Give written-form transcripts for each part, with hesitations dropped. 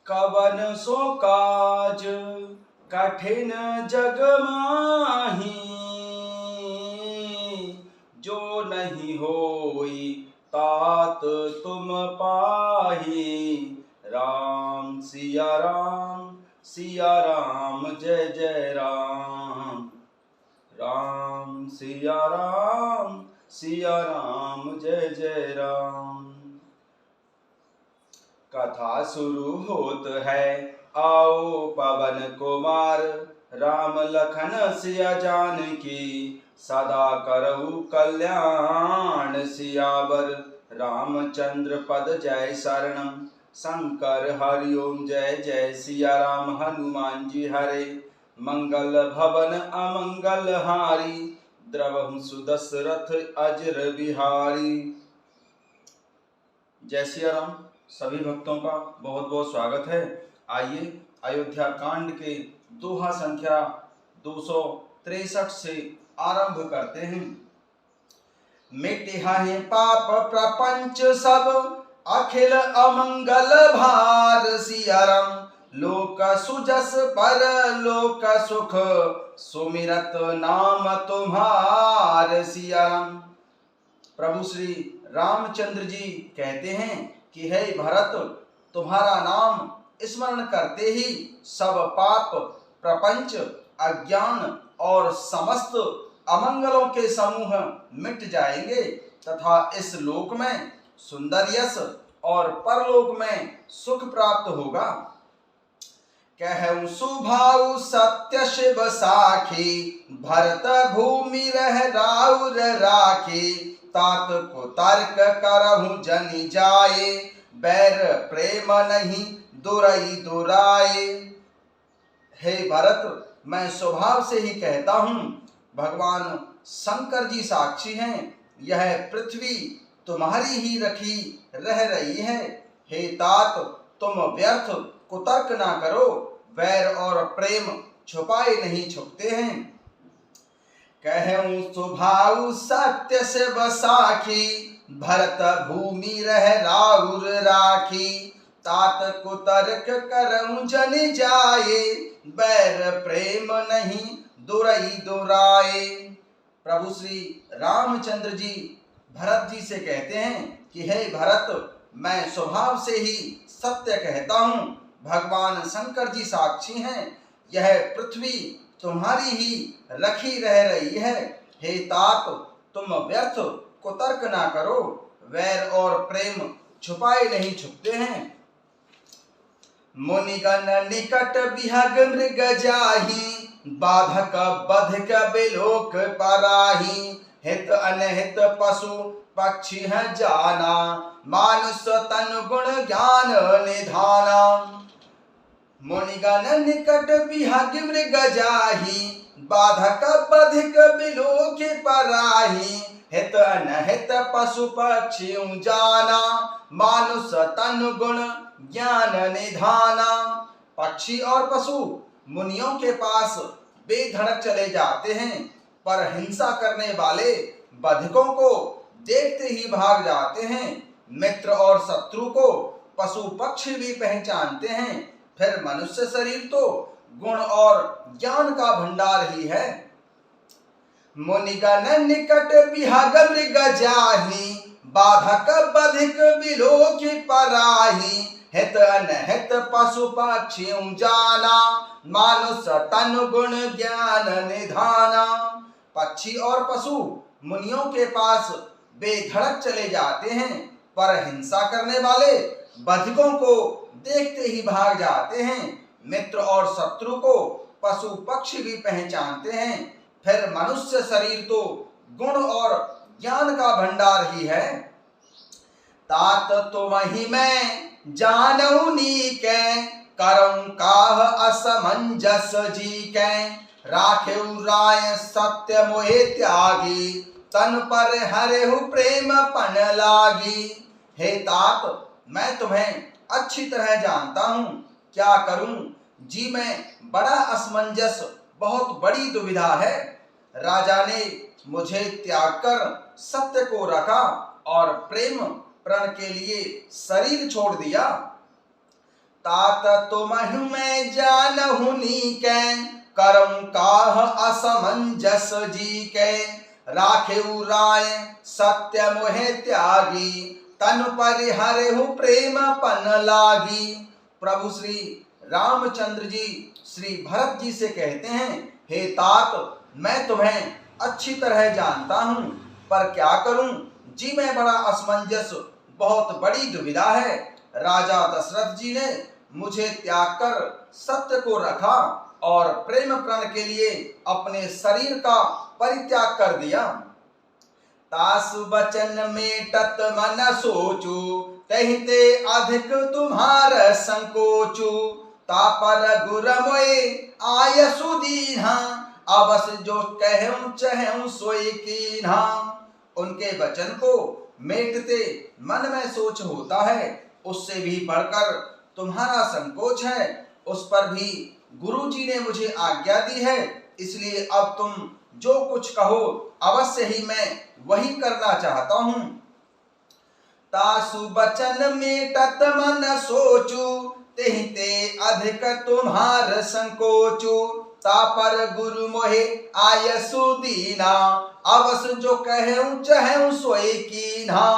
कवन सो काज कठिन जग माही, जो नहीं होई तात तुम पाही। राम सिया राम जय जय राम। राम सिया राम जय जय राम। कथा शुरू होत है, आओ पवन कुमार। राम लखन सिया जानकी, सदा करहु कल्याण। सियावर रामचंद्र पद जय शरणम। शंकर हरि ओम जय जय सिया राम। हनुमान जी हरे, मंगल भवन अमंगल हारी। द्रवहु सुदशरथ अजर बिहारी। जय सिया राम। सभी भक्तों का बहुत बहुत स्वागत है। आइए अयोध्या कांड के दोहा संख्या 263 से आरंभ करते हैं। मिटिहाहि पाप प्रपंच सब, अखिल अमंगल भार। सिया राम लोक सुजस पर लोक सुख, सुमिरत नाम तुम्हार। सिया राम। प्रभु श्री रामचंद्र जी कहते हैं कि हे भरत, तुम्हारा नाम स्मरण करते ही सब पाप प्रपंच अज्ञान और समस्त अमंगलों के समूह मिट जाएंगे तथा इस लोक में सुंदर यश और परलोक में सुख प्राप्त होगा। कहूँ सुभाऊ सत्य शिव साखी, भरत भूमि रह राउर राखी। तात को तर्क करहु जनि जाए, बैर प्रेम नहीं दुरई दुराए। हे भरत, मैं स्वभाव से ही कहता हूँ, भगवान शंकर जी साक्षी हैं, यह पृथ्वी तुम्हारी ही रखी रह रही है। हे तात, तुम व्यर्थ कुतर्क ना करो, वैर और प्रेम छुपाए नहीं छुपते हैं। कहूँ सुभाऊ सत्य शिव साखी, भरत भूमि रह राउर राखी। तात कुतर्क करऊँ जनि जाए, बैर प्रेम नहीं दुरई दुराए। प्रभु श्री रामचंद्र जी भरत जी से कहते हैं कि हे भरत, मैं स्वभाव से ही सत्य कहता हूँ, भगवान शंकर जी साक्षी हैं, यह पृथ्वी तुम्हारी ही रखी रह रही है। हे तात, तुम व्यर्थ कुतर्क ना करो, वैर और प्रेम छुपाए नहीं छुपते हैं। मुनिगण निकट बिहग मृग जाहि, बाधक बधिक बिलोक पराहि। हित अनहित पशु पक्षी है जाना, मानुष तनु गुण ज्ञान निधाना। मुनिगण निकट बिहग मृग जाहि, बाधक बधिक बिलोक पराहि। हित अनहित पशु पक्षी जाना, मानुष तनु गुण ज्ञान निधाना। पक्षी और पशु मुनियों के पास बेधड़क चले जाते हैं, पर हिंसा करने वाले बधिकों को देखते ही भाग जाते हैं। मित्र और शत्रु को पशु पक्षी भी पहचानते हैं, फिर मनुष्य शरीर तो गुण और ज्ञान का भंडार ही है। मुनिगण निकट बिहग मृग जाहि, बाधक बधिक बिलोक पराहि। हित अनहित पशु पक्षी जाना, मानुष तनु गुण ज्ञान निधाना। पक्षी और पशु मुनियों के पास बेधड़क चले जाते हैं, पर हिंसा करने वाले बधिकों को देखते ही भाग जाते हैं। मित्र और शत्रु को पशु पक्षी भी पहचानते हैं, फिर मनुष्य शरीर तो गुण और ज्ञान का भंडार ही है। तात तुमहि मैं जानऊ नीकै, करऊँ काह असमंजस जीकै। राखेउ राय सत्य मोहे त्यागी, तन पर हरेहु प्रेम पन लागी। हे तात, मैं तुम्हें अच्छी तरह जानता हूँ, क्या करूँ जी में बड़ा असमंजस, बहुत बड़ी दुविधा है। राजा ने मुझे त्याग कर सत्य को रखा और प्रेम प्रण के लिए शरीर छोड़ दिया। तात तुमहु मैं जानहु नीकै, करम काह असमंजस जी के। राखेउ राय सत्य मोहे त्यागी, तन परिहरेहु प्रेम पन लागी। प्रभु श्री रामचंद्र जी श्री भरत जी से कहते हैं, हे तात, मैं तुम्हें अच्छी तरह जानता हूँ, पर क्या करूँ जी, मैं बड़ा असमंजस, बहुत बड़ी दुविधा है। राजा दशरथ जी ने मुझे त्याग कर सत्य को रखा और प्रेम प्रण के लिए अपने शरीर का परित्याग कर दिया। तासु बचन मेटत मन सोचू, तहिते अधिक तुम्हार संकोचू। तापर गुर मोए आय सुदीन्हा, अवस जो कहूं चहूं सोई कीन्हा। उनके वचन को मेटते मन में सोच होता है, उससे भी बढ़कर तुम्हारा संकोच है। उस पर भी गुरु जी ने मुझे आज्ञा दी है, इसलिए अब तुम जो कुछ कहो अवश्य ही मैं वही करना चाहता हूँ। तासु बचन मेटत मन सोचू, तेहिते अधिक तुम्हार संकोचू। तापर गुरु मोहे आय सुदीना, अवस जो कहूं चहूं सोई कीन्हा।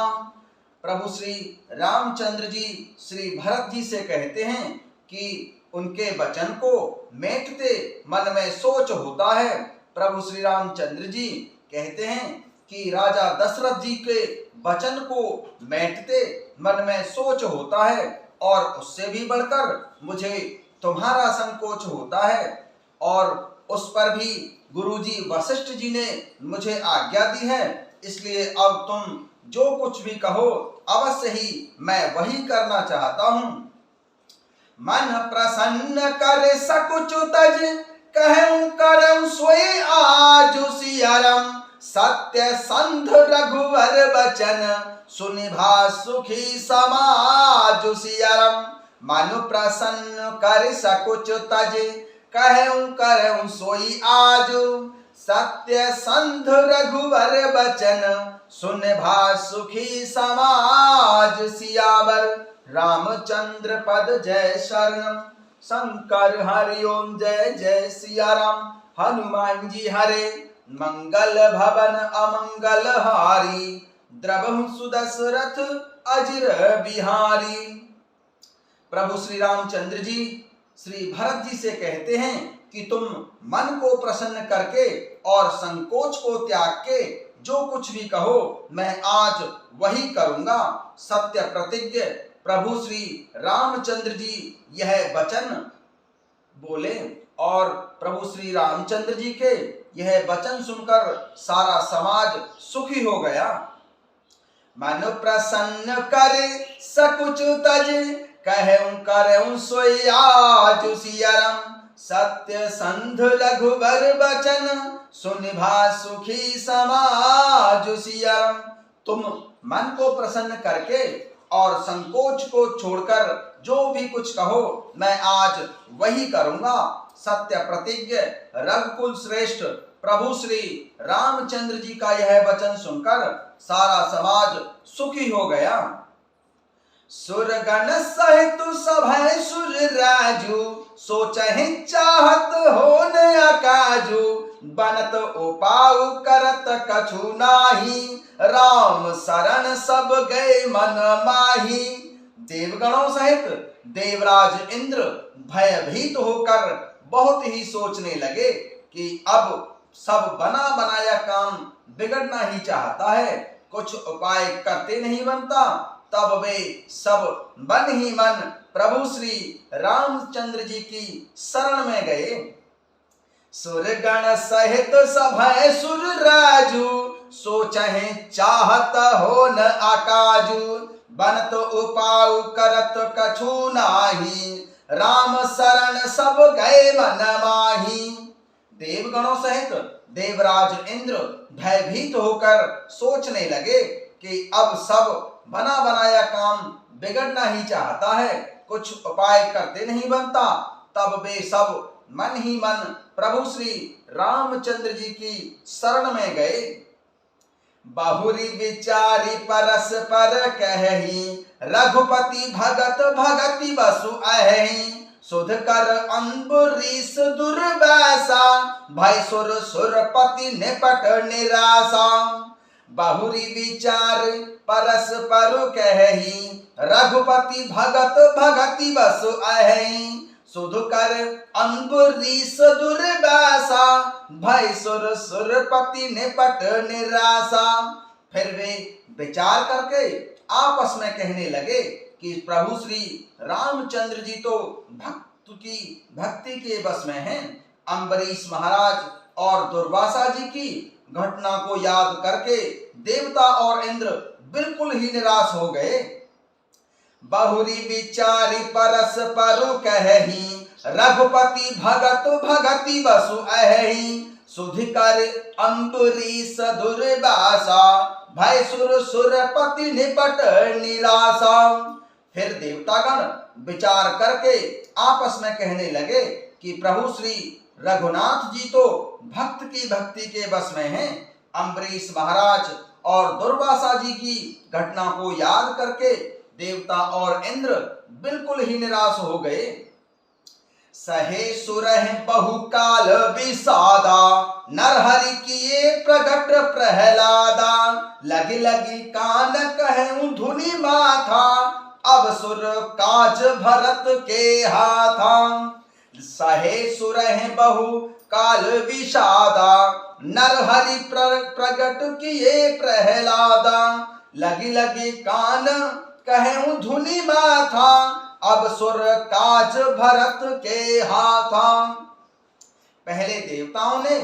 प्रभु श्री रामचंद्र जी श्री भरत जी से कहते हैं कि उनके वचन को मेटते मन में सोच होता है। प्रभु श्री रामचंद्र जी कहते हैं कि राजा दशरथ जी के वचन को मेटते मन में सोच होता है, और उससे भी बढ़कर मुझे तुम्हारा संकोच होता है। और उस पर भी गुरुजी वशिष्ठ जी ने मुझे आज्ञा दी है, इसलिए अब तुम जो कुछ भी कहो अवश्य ही मैं वही करना चाहता हूँ। मन प्रसन्न कर सकुचु तज, कहूं करऊं सोई आजु सियरम। सत्य संध रघुवर बचन, सुनिभा सुखी समाजु सियरम। मन प्रसन्न कर सकुच तज, कहूं करऊं सोई आजु। सत्य संध रघुवर बचन, सुनिभा सुखी समाज सियावर। रामचंद्र पद जय शरणम, शंकर हरिओम जय जय सिया राम। हनुमान जी हरे, मंगल भवन अमंगल हारी। द्रवहु सुदशरथ अजिर बिहारी। प्रभु श्री रामचंद्र जी श्री भरत जी से कहते हैं कि तुम मन को प्रसन्न करके और संकोच को त्याग के जो कुछ भी कहो मैं आज वही करूंगा। सत्य प्रतिज्ञ प्रभु श्री रामचंद्र जी यह वचन बोले, और प्रभु श्री रामचंद्र जी के यह वचन सुनकर सारा समाज सुखी हो गया। मन प्रसन्न करे सकुच तज, कहूं करऊं सोई आजु सियरम। सत्य संध रघुवर बचन, सुनिभा सुखी समाजु सियरम। तुम मन को प्रसन्न करके और संकोच को छोड़कर जो भी कुछ कहो मैं आज वही करूंगा। सत्य प्रतिज्ञ रघुकुल श्रेष्ठ प्रभु श्री रामचंद्र जी का यह वचन सुनकर सारा समाज सुखी हो गया। सुरगण सहित सभै सुर राजू, सोचहि चाहत होन अकाजू। बनत उपाउ करत कछु नाही, राम शरण सब गए मन माही। देवगणों सहित देवराज इंद्र भयभीत होकर बहुत ही सोचने लगे कि अब सब बना बनाया काम बिगड़ना ही चाहता है, कुछ उपाय करते नहीं बनता। तब वे सब मन ही मन प्रभु श्री रामचंद्र जी की शरण में गए। सुरगण सहित सभै सुर राजू, सोचहि चाहत हो न आकाजू। बनत उपाउ करत कछु नाही, राम शरण सब गए मन माही। देवगणों सहित देवराज इंद्र भयभीत होकर सोचने लगे कि अब सब बना बनाया काम बिगड़ना ही चाहता है, कुछ उपाय करते नहीं बनता। तब वे सब मन ही मन प्रभु श्री रामचंद्र जी की शरण में गए। बहुरी विचारी परस्पर कहि, रघुपति भगत भगति बसु अहि सुध कर अम्बरीश दुर्वासा भय सुर सुरपति निपट निराशा बहुरी विचार परस्पर कहि रघुपति भगत भगति बसु अहि सुध कर अम्बरीश दुर्वासा भय सुर सुरपति निपट निराशा। फिर वे विचार करके आपस में कहने लगे कि प्रभु श्री रामचंद्र जी तो भक्त की भक्ति के बस में हैं। अम्बरीश महाराज और दुर्वासा जी की घटना को याद करके देवता और इंद्र बिल्कुल ही निराश हो गए। बहुरी विचारी परस्पर कहि रघुपति भगत भगति बसु अहि सुधि कर अम्बरीश दुर्वासा भय सुर सुरपति निपट निराशा। फिर देवतागण विचार करके आपस में कहने लगे कि प्रभु श्री रघुनाथ जी तो भक्त की भक्ति के बस में हैं। अम्बरीश महाराज और दुर्वासा जी की घटना को याद करके देवता और इंद्र बिल्कुल ही निराश हो गए। सहे सुरह बहुकाल विषादा नरहरि किए प्रगट प्रहलादा लगी लगी कान कहूं धुनि माथा अब सुर काज भरत के हाथा। सहे सुरह बहु काल विषादा नरहरि प्रगट किए प्रहलादा लगी लगी कान कहूं धुनि माथा अब सुर काज भरत के हाथा। पहले देवताओं ने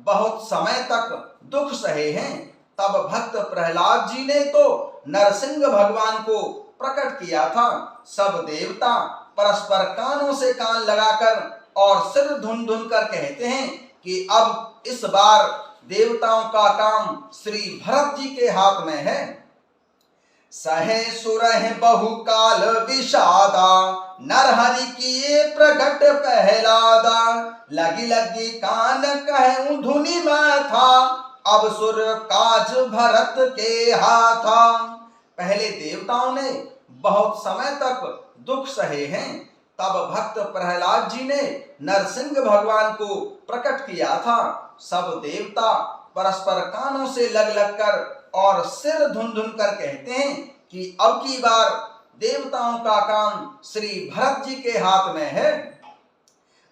बहुत समय तक दुख सहे हैं, तब भक्त प्रहलाद जी ने तो नरसिंह भगवान को प्रकट किया था। सब देवता परस्पर कानों से कान लगाकर और सिर धुन धुन कर कहते हैं कि अब इस बार देवताओं का काम श्री भरत जी के हाथ में है। सहे सुरह बहुकाल विषादा नरहरि किए प्रगट प्रहलादा लगी लगी कान कहूं धुनि माथा अब सुर काज भरत के हाथा। पहले देवताओं ने बहुत समय तक दुख सहे हैं, तब भक्त प्रहलाद जी ने नरसिंह भगवान को प्रकट किया था। सब देवता परस्पर कानों से लग लग कर और सिर धुन धुन कर कहते हैं कि अब की बार देवताओं का काम श्री भरत जी के हाथ में है।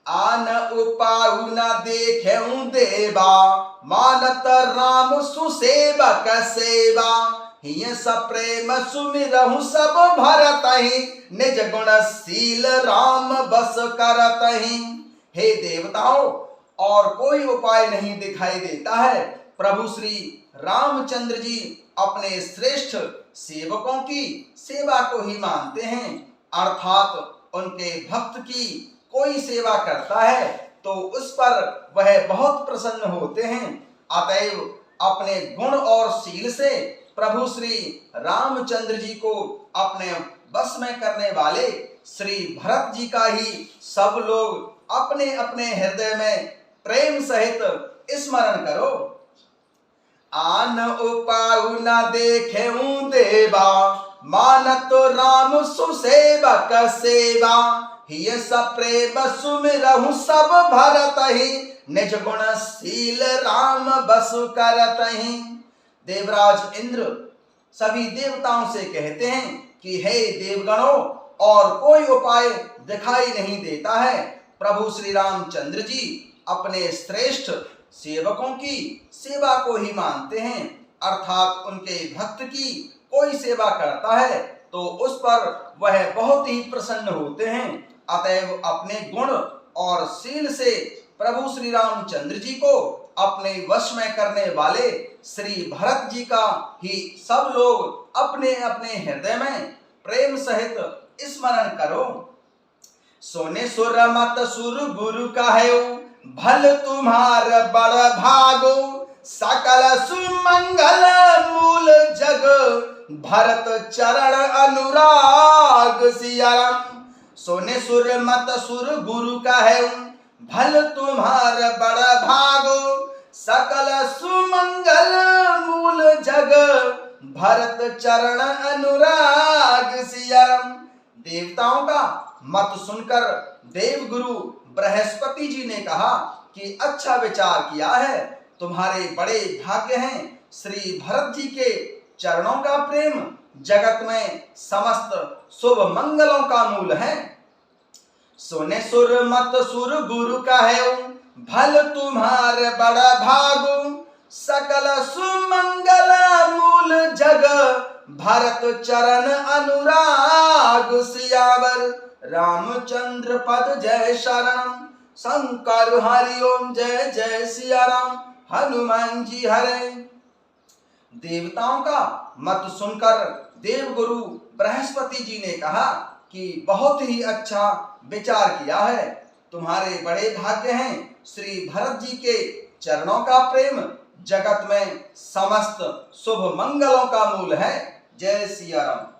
आन उपाऊ न देखें देवा मानत राम सुसेवक सेवा हिय सप्रेम सुमिरहु सब भरतहि निज गुणशील राम बस करतहि। हे देवताओं, और कोई उपाय नहीं दिखाई देता है। प्रभु श्री रामचंद्र जी अपने श्रेष्ठ सेवकों की सेवा को ही मानते हैं, अर्थात उनके भक्त की कोई सेवा करता है तो उस पर वह बहुत प्रसन्न होते हैं। अतएव अपने गुण और शील से प्रभु श्री रामचंद्र जी को अपने बस में करने वाले श्री भरत जी का ही सब लोग अपने अपने हृदय में प्रेम सहित स्मरण करो। आन उपाऊ न देखें देवा मानत राम सुसेवक सेवा हिय सप्रेम सुमिरहु सब भरतहि निज गुणशील राम बस करतहि। देवराज इंद्र सभी देवताओं से कहते हैं कि हे देवगणों, और कोई उपाय दिखाई नहीं देता है। प्रभु श्री रामचंद्र जी अपने श्रेष्ठ सेवकों की सेवा को ही मानते हैं, अर्थात उनके भक्त की कोई सेवा करता है तो उस पर वह बहुत ही प्रसन्न होते हैं। अतएव अपने गुण और शील से प्रभु श्री रामचंद्र जी को अपने वश में करने वाले श्री भरत जी का ही सब लोग अपने अपने हृदय में प्रेम सहित स्मरण करो। सोने सुर मत सुर गुरु कहो भल तुम्हार बड़ भागो सकल सुमंगल मूल जग भरत चरण अनुराग सियाराम। सोने सुर मत सुर गुरु कहो भल तुम्हार बड़ भागो सकल सुमंगल मूल जग भरत चरण अनुराग सिया राम। देवताओं का मत सुनकर देवगुरु बृहस्पति जी ने कहा कि अच्छा विचार किया है, तुम्हारे बड़े भाग्य हैं। श्री भरत जी के चरणों का प्रेम जगत में समस्त शुभ मंगलों का मूल है। सुने सुर मत सुर गुरु कहे, भल तुम्हारे बड़ा भागु। सकल सुमंगल मूल जग, भरत चरण अनुराग सियावर। रामचंद्र पद जय शरणम, शंकर हरि ओम जय जय सिया राम। हनुमान जी हरे। देवताओं का मत सुनकर देवगुरु बृहस्पति जी ने कहा कि बहुत ही अच्छा विचार किया है, तुम्हारे बड़े भाग्य हैं। श्री भरत जी के चरणों का प्रेम जगत में समस्त शुभ मंगलों का मूल है। जय सिया राम।